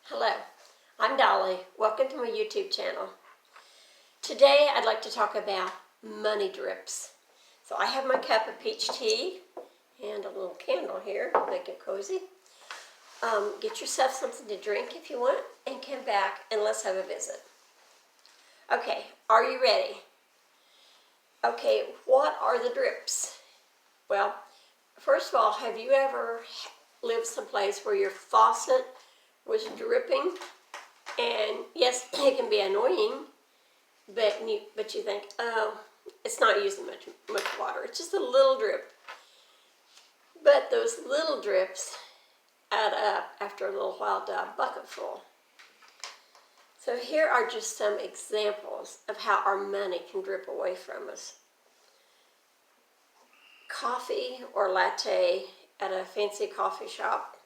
Hello, I'm Dolly. Welcome to my YouTube channel. Today I'd like to talk about money drips. So I have my cup of peach tea and a little candle here, make it cozy. Get yourself something to drink if you want and come back and let's have a visit. Okay, are you ready? Okay, what are the drips? Well, first of all, have you ever lived someplace where your faucet was dripping? And yes, it can be annoying, but you think, oh, it's not using much water. It's just a little drip. But those little drips add up after a little while to a bucket full. So here are just some examples of how our money can drip away from us. Coffee or latte at a fancy coffee shop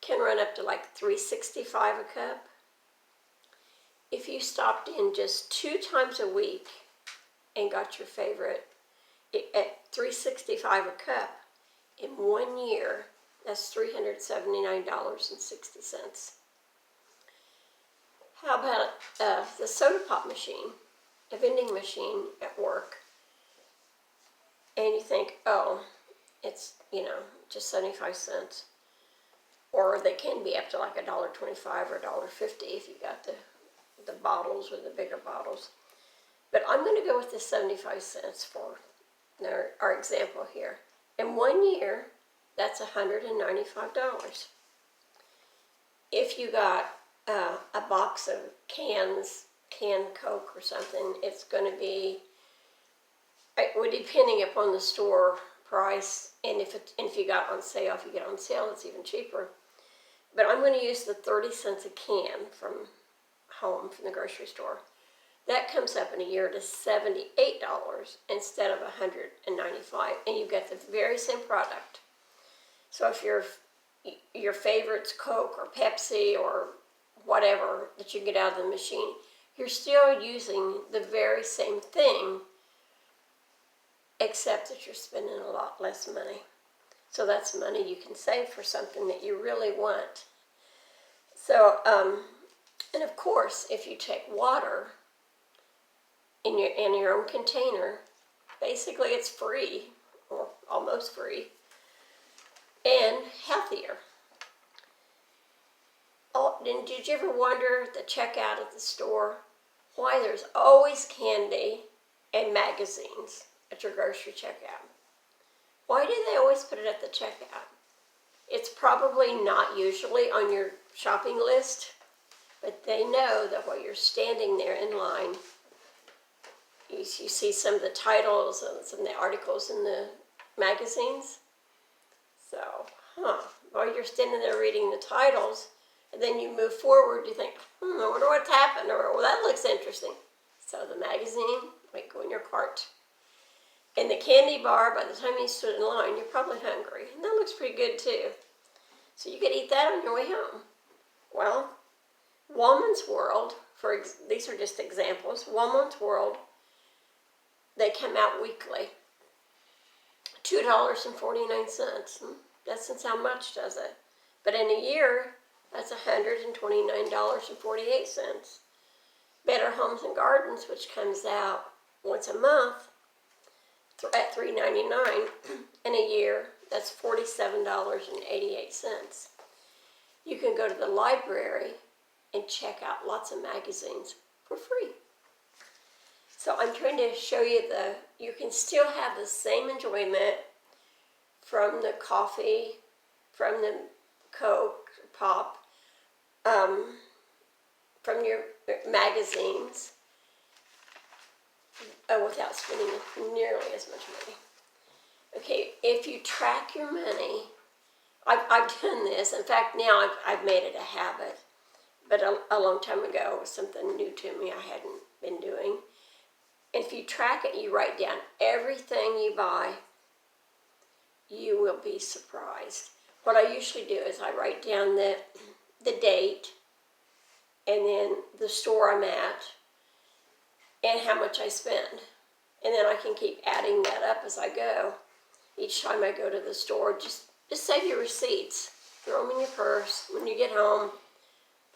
can run up to like $3.65 a cup. If you stopped in just 2 times a week and got your favorite at $3.65 a cup, in 1 year, that's $379.60. How about the soda pop machine, a vending machine at work, and you think, oh, it's, just 75 cents. Or they can be up to like $1.25 or $1.50 if you got the bottles or the bigger bottles. But I'm going to go with the 75 cents for our example here. In 1 year, that's $195. If you got a box of canned Coke or something, it's going to be, depending upon the store price, and if you got on sale, if you get on sale, it's even cheaper. But I'm going to use the 30 cents a can from home, from the grocery store. That comes up in a year to $78 instead of $195, and you get the very same product. So if your favorite's Coke or Pepsi or whatever that you get out of the machine, you're still using the very same thing, except that you're spending a lot less money. So that's money you can save for something that you really want. So, and of course, if you take water in your own container, basically it's free, or almost free, and healthier. Oh, and did you ever wonder at the checkout at the store why there's always candy and magazines at your grocery checkout? Why do they always put it at the checkout? It's probably not usually on your shopping list, but they know that while you're standing there in line, you see some of the titles and some of the articles in the magazines. So, while you're standing there reading the titles, and then you move forward, you think, I wonder what's happened, or, well, that looks interesting. So the magazine might go in your cart. And the candy bar, by the time you stood in line, you're probably hungry. And that looks pretty good too. So you could eat that on your way home. Well, Woman's World, these are just examples. Woman's World, they come out weekly. $2.49. That doesn't sound much, does it? But in a year, that's $129.48. Better Homes and Gardens, which comes out once a month, at $3.99 in a year, that's $47.88. You can go to the library and check out lots of magazines for free. So I'm trying to show you you can still have the same enjoyment from the coffee, from the Coke, Pop, from your magazines, without spending nearly as much money. Okay, if you track your money, I've done this. In fact, now I've made it a habit, but a long time ago it was something new to me I hadn't been doing. And if you track it, you write down everything you buy, you will be surprised. What I usually do is I write down the date, and then the store I'm at, and how much I spend. And then I can keep adding that up as I go. Each time I go to the store, just save your receipts. Throw them in your purse. When you get home,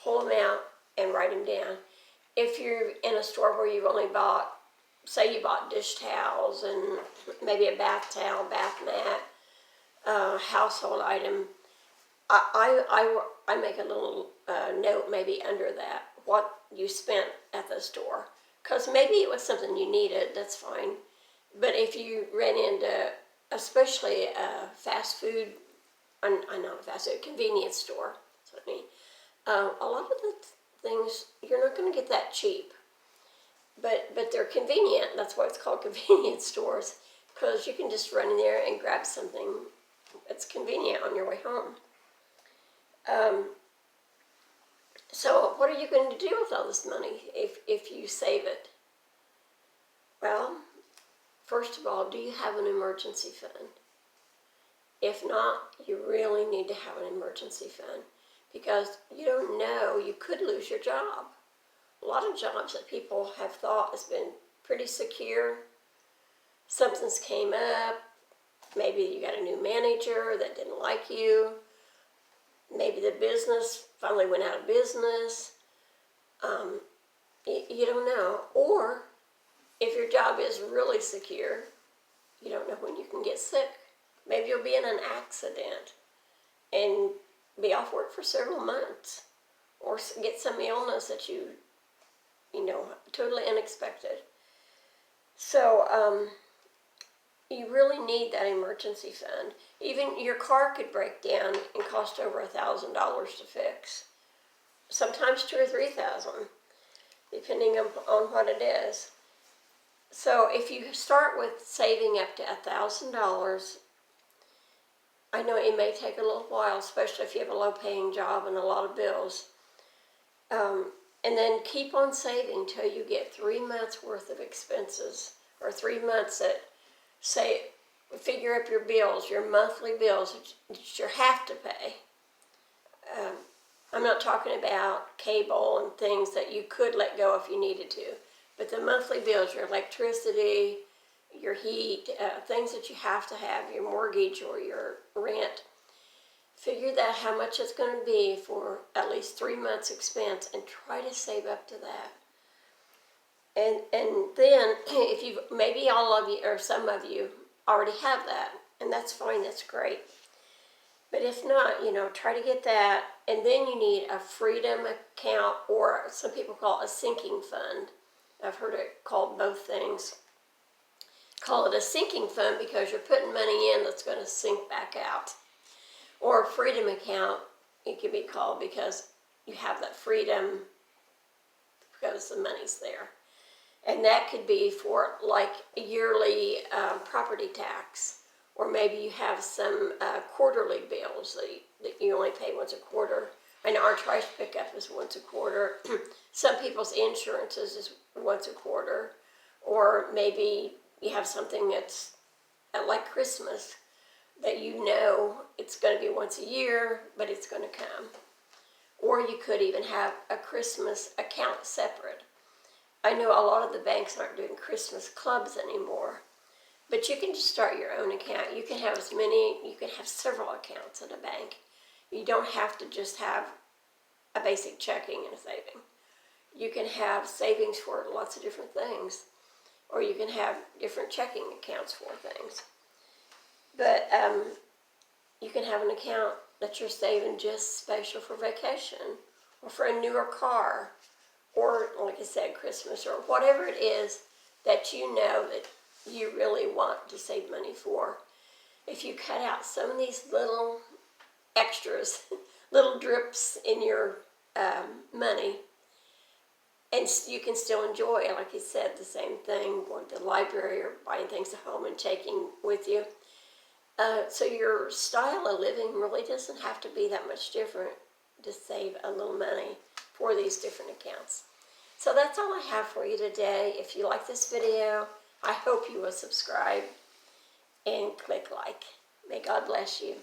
pull them out and write them down. If you're in a store where you've only bought, say you bought dish towels and maybe a bath towel, bath mat, household item, I make a little note maybe under that, what you spent at the store. Because maybe it was something you needed, that's fine. But if you ran into, especially a fast food, not a fast food, convenience store, that's what I mean. A lot of the things, you're not going to get that cheap. But they're convenient, that's why it's called convenience stores. Because you can just run in there and grab something that's convenient on your way home. So what are you going to do with all this money if you save it? Well, first of all, do you have an emergency fund? If not, you really need to have an emergency fund because you don't know, you could lose your job. A lot of jobs that people have thought has been pretty secure. Something's came up. Maybe you got a new manager that didn't like you. Maybe the business finally went out of business. You don't know. Or if your job is really secure, you don't know when you can get sick. Maybe you'll be in an accident and be off work for several months, or get some illness that you know, totally unexpected. So you really need that emergency fund. Even your car could break down and cost over $1,000 to fix. Sometimes $2,000 or $3,000, depending on what it is. So if you start with saving up to $1,000, I know it may take a little while, especially if you have a low-paying job and a lot of bills. And then keep on saving till you get 3 months worth of expenses, or 3 months that, say, figure up your bills, your monthly bills that you have to pay. I'm not talking about cable and things that you could let go if you needed to, but the monthly bills, your electricity, your heat, things that you have to have, your mortgage or your rent. Figure out how much it's going to be for at least 3 months expense and try to save up to that. And then if you, maybe all of you or some of you already have that, and that's fine, that's great. But if not, you know, try to get that, and then you need a freedom account, or some people call it a sinking fund. I've heard it called both things. Call it a sinking fund because you're putting money in that's going to sink back out. Or a freedom account, it can be called, because you have that freedom because the money's there. And that could be for like a yearly property tax, or maybe you have some quarterly bills that you only pay once a quarter. I know our trash pickup is once a quarter. Some people's insurances is once a quarter. Or maybe you have something that's like Christmas, that you know it's going to be once a year, but it's going to come. Or you could even have a Christmas account separate. I know a lot of the banks aren't doing Christmas clubs anymore, but you can just start your own account. You can have you can have several accounts at a bank. You don't have to just have a basic checking and a saving. You can have savings for lots of different things, or you can have different checking accounts for things. But you can have an account that you're saving just special for vacation, or for a newer car, or like I said, Christmas, or whatever it is that you know that you really want to save money for. If you cut out some of these little extras, little drips in your money, and you can still enjoy, like you said, the same thing, going to the library or buying things at home and taking with you. So your style of living really doesn't have to be that much different to save a little money for these different accounts. So that's all I have for you today. If you like this video, I hope you will subscribe and click like. May God bless you.